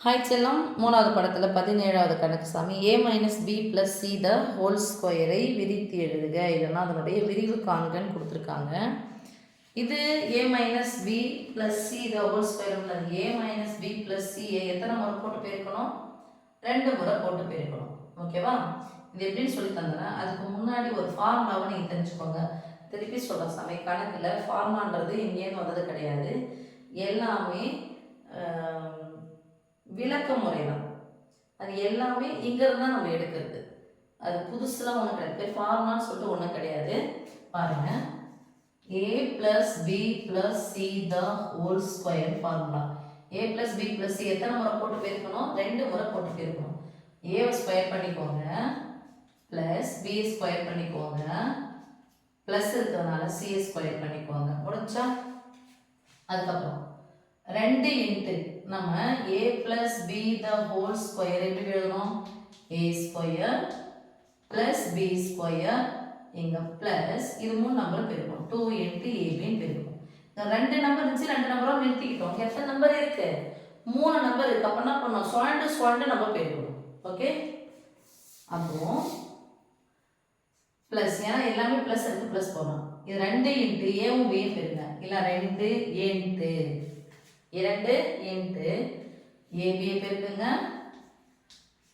Hi செல்லம், மூணாவது படத்தில் 17வது கணக்கு சாமி. a minus B plus C the whole ஸ்கொயரை விரித்து எழுதுக, இல்லைன்னா அதனுடைய விரிவு காண்கன்னு கொடுத்துருக்காங்க. இது a minus B plus C the whole square உள்ளது. a minus B plus C எத்தனை முறை போட்டு பெருக்கணும்? 2 முறை போட்டு பெருக்கணும். ஓகேவா? இது எப்படின்னு சொல்லி தந்தேன். அதுக்கு முன்னாடி ஒரு ஃபார்முலாவை நீங்கள் தெரிஞ்சுக்கோங்க. திருப்பி சொல்கிறேன் சாமி, கணக்கில் ஃபார்முலான்றது எங்கேயும் வந்தது கிடையாது. எல்லாமே விளக்க முறை தான். அது எல்லாமே இங்கிருந்து தான் நம்ம எடுக்கிறது. அது புதுசுலாம் ஒன்றும் கிடையாது. ஃபார்முலான்னு சொல்லிட்டு ஒன்றும் கிடையாது. பாருங்க, a plus B plus C the whole square formula. a plus B plus C எத்தனை முறை போட்டு பெருக்கணும்? 2 முறை போட்டு பெருக்கணும். a ஸ்கொயர் பண்ணிக்கோங்க, ப்ளஸ் b ஸ்கொயர் பண்ணிக்கோங்க, ப்ளஸ் இருக்கிறதுனால c ஸ்கொயர் பண்ணிக்கோங்க. முடிஞ்சா? அதுக்கப்புறம் 2 இன்ட்டு நம்ம a plus b the whole square எப்படி எழுதணும்? a square plus b square இங்க plus இது 3 நம்பர் பெருக்கணும். 2 into ab பெருக்கணும். இந்த 2 நம்பர் இருந்துச்சு, 2 நம்பரும் நிறுத்திக்கிட்டோம். எத்தனை நம்பர் இருக்கு? 3 நம்பர் இருக்கு. அப்ப என்ன பண்ணணும்? சுவாண்டு நம்ம பெருக்கணும். ஓகே? அப்போ பிளஸ், ஏன்னா எல்லாமே பிளஸ் இருக்கு, பிளஸ் போடணும். இது 2 இன்ட்டு ஏவும் பியும் பெருங்க. இல்ல 2 இன்ட்டு 2 இன்ட்டு ஏபியை பெருக்குங்க,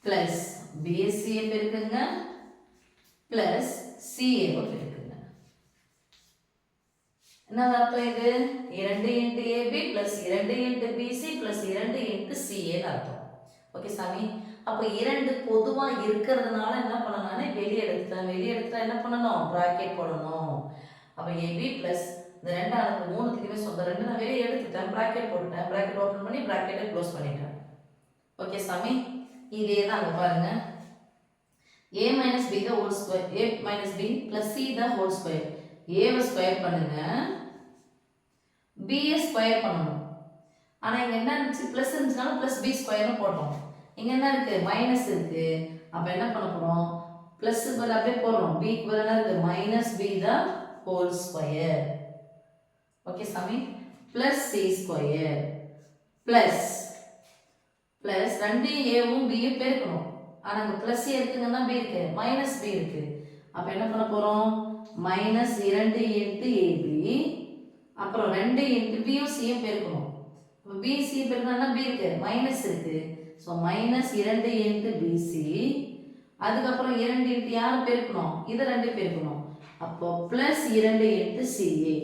பிளஸ் பிஎஸ்சியை பெருக்குங்க, பிளஸ் சிஏவை பெருக்குங்க. என்ன அர்த்தம் இது? 2 into AB plus 2 into BC plus 2 into சிஏன்னு அர்த்தம். ஓகே சாமி? அப்போ 2 பொதுவா இருக்கிறதுனால என்ன பண்ணணும்? வெளியே எடுத்துட்டா என்ன பண்ணணும்? பிராக்கெட் போடணும். அப்போ ஏபி பிளஸ் இந்த 2 ஆனது 3த்துக்குமே சொந்தம். 2 நான் வெளியே எடுத்துட்டேன், பிராக்கெட் போட்டுட்டேன், பிராக்கெட் ஓப்பன் பண்ணி பிராக்கெட்டை க்ளோஸ் பண்ணிட்டேன். ஓகே சாமி? இதே தான் அங்கே பாருங்க. a minus B the whole square, a minus B plus C the whole square. ஏவை ஸ்கொயர் பண்ணுங்க, பியை ஸ்கொயர் பண்ணணும். ஆனால் இங்கே என்ன இருந்துச்சு? ப்ளஸ் இருந்துச்சுனாலும் ப்ளஸ் பி ஸ்கொயர்னு போட்டோம். இங்கே என்ன இருக்குது? மைனஸ் இருக்குது. அப்போ என்ன பண்ண போகிறோம்? ப்ளஸ்ஸுக்கு பதில் அப்படியே போடுறோம். பிக்கு பதில் என்ன இருக்குது? Minus B the whole square. Okay சாமி? Plus C square plus plus 2 ஏவும் பியும் பெருக்கணும். ஆனால் இங்கே ப்ளஸ் ஏ இருக்குங்கன்னா பி இருக்கு, மைனஸ் பி இருக்கு. அப்போ என்ன பண்ண போகிறோம்? மைனஸ் 2 இன்ட்டு ஏபி, அப்புறம் 2 இன்ட்டு பியும் சியும் பெருக்கணும். இப்போ பி சி பெருக்கணும்னா பி இருக்கு, மைனஸ் இருக்கு. ஸோ மைனஸ் 2 இன்ட்டு பிசி, அதுக்கப்புறம் 2 இன்ட்டு யாரும் பெருக்கணும்? இதை 2 பெருக்கணும். அப்போ பிளஸ் 2 இன்ட்டு சிஏ.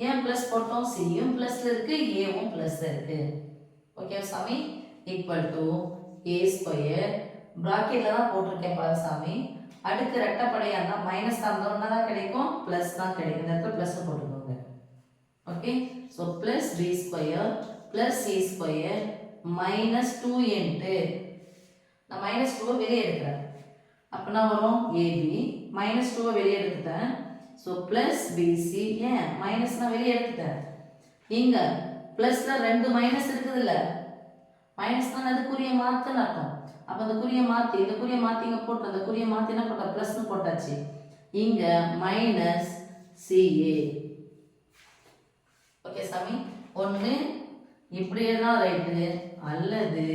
ஏன் பிளஸ் போட்டோம்? சியும் பிளஸ்ல இருக்கு, ஏவும் பிளஸ்ல இருக்கு. ஓகே சாமி? ஈக்குவல் டு ஏ ஸ்கொயர், பிராக்கெட்ல தான் போட்டிருக்கேன் பாரு சாமி. அடுக்கு ரெட்டப்படையா இருந்தா மைனஸ் தான் தான் கிடைக்கும், பிளஸ் தான் கிடைக்கும். இந்த இடத்துல பிளஸ் போட்டுக்கோங்க. Okay? So plus B square plus C square minus 2 into, நான் மைனஸ் 2 வெளியே எடுக்கிறேன். அப்படின்னா வரும் ஏபி, மைனஸ் 2 வெளியே எடுத்துட்டேன். ஸோ ப்ளஸ் பிசி, ஏன் மைனஸ் நான் வெளியே எடுத்துட்டேன். இங்கே ப்ளஸில் 2 மைனஸ் இருக்குதுல்ல, மைனஸ் தான் அது குறிய மாற்றுன்னு அர்த்தம். அப்போ அந்த குறிய மாற்றி இந்த குறிய மாற்றி இங்கே போட்டு அந்த குறிய மாற்றி என்ன போட்டா? ப்ளஸ்ன்னு போட்டாச்சு. இங்கே மைனஸ் சிஏ. ஓகே சாமி? ஒன்று இப்படி எழுதலாம் ரைட்டு, அல்லது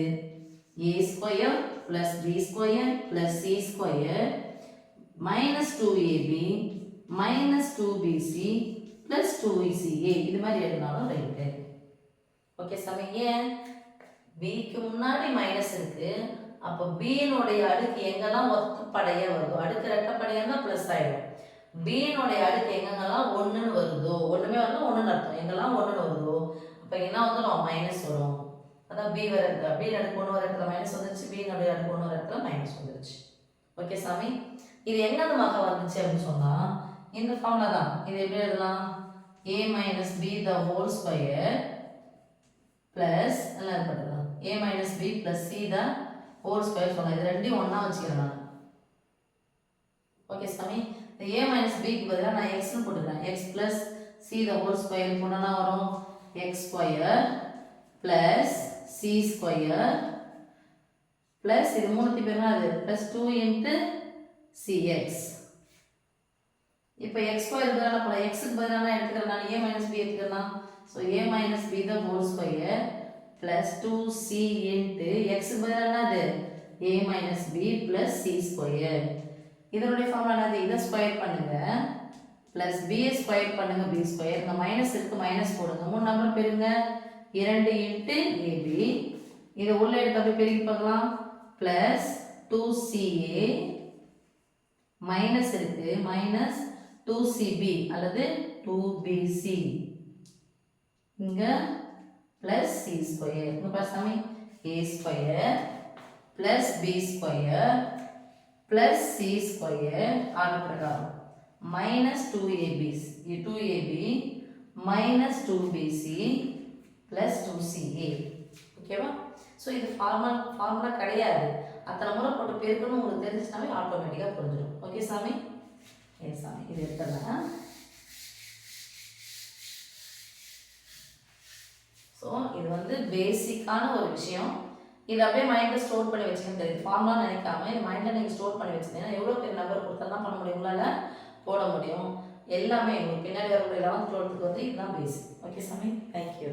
A square plus B square plus C square minus 2ab minus 2bc plus 2ca, இது மாதிரி எழுதினாலும் ரைட்டு. ஓகே சாமி? ஏன்? பிக்கு முன்னாடி மைனஸ் இருக்கு. அப்போ பியினுடைய அடுக்கு எங்கெல்லாம் ஒத்தப்படையாக வருதோ, அடுக்கு ரெட்டப்படையாக இருந்தால் ப்ளஸ் ஆகிடும். பியினுடைய அடுக்கு எங்கெங்கெல்லாம் 1ன்னு வருதோ, ஒன்றுமே வந்து 1ன்னு அர்த்தம், எங்கெல்லாம் 1ன்னு வருதோ அப்போ என்ன வந்துடும்? மைனஸ் வரும். அதான் பி வர இடத்துல பி அடுக்கு 1 வர இடத்துல மைனஸ் வந்துருச்சு, பியினுடைய அடுக்கு 1 வர இடத்துல மைனஸ் வந்துருச்சு. ஓகே சாமி? இது எங்கேருந்து மக வந்துச்சு அப்படின்னு சொன்னால் இந்த ஃபார்முலா தான். இது எப்படி எழுதலாம்? a minus B the whole square plus எல்லாம் பண்ணலாம் a minus B plus C the whole square சொல்லலாம். இது ரெண்டையும் ஒன்றா வச்சுக்கிறேன் நான். ஓகே சாமி? இந்த a மைனஸ் பிக்கு பதிலாக நான் எக்ஸ்னு போட்டுக்கிறேன். X plus C the whole square போட்டோன்னா வரும் x square plus C square plus இது 3 பேருனா அது ப்ளஸ் 2 இன்ட்டு சிஎக்ஸ். இப்போ x ஸ்கொயர் பதிலாக x க்கு பதிலாக எடுத்துக்கிறேன் நான், a மைனஸ் பி எடுத்துக்கிறேன். So a minus B the whole square plus 2c into x பதிலா என்னது a minus b plus c square. இதனுடைய ஃபார்முலா என்னது? இதை ஸ்கொயர் பண்ணுங்க plus b ஸ்கொயர் பண்ணுங்க b ஸ்கொயர். இந்த மைனஸ் இருக்கு மைனஸ் போடுங்க. மூணு நம்பர் பெருங்க 2 into ab. இதை உள்ள எடுத்து அப்படியே பெருக்கி பார்க்கலாம். plus 2ca மைனஸ் இருக்கு மைனஸ் 2cb அல்லது 2bc. இங்க plus c ஸ்கொயர். இங்க பாரு சாமி a square plus b square plus c square ஆன பிரகாரம் minus 2ab minus 2bc plus 2ca. ஓகேவா? ஸோ இது ஃபார்முலா கிடையாது. அத்தனை முறை போட்டு பெருக்கணும் உங்களுக்கு தெரிஞ்சுச்சுனாவே ஆட்டோமேட்டிக்காக புரிஞ்சிடும். ஓகே சாமி? எஸ் சாமி, இது எடுத்துடலாம். ஸோ இது வந்து பேசிக்கான ஒரு விஷயம். இது அப்படியே மைண்டில் ஸ்டோர் பண்ணி வச்சுக்கணும். தெரியுது ஃபார்முலா நினைக்காம இது மைண்டில் நீங்கள் ஸ்டோர் பண்ணி வச்சுருந்தீங்கன்னா எவ்வளோ பெரிய நம்பர் கொடுத்தா பண்ண முடியும், உங்களால் போட முடியும். எல்லாமே உங்களுக்கு பின்னாடி வரக்கூடிய 11th 12th வந்து இதுதான் பேசிக். ஓகே சாமி, தேங்க்யூ.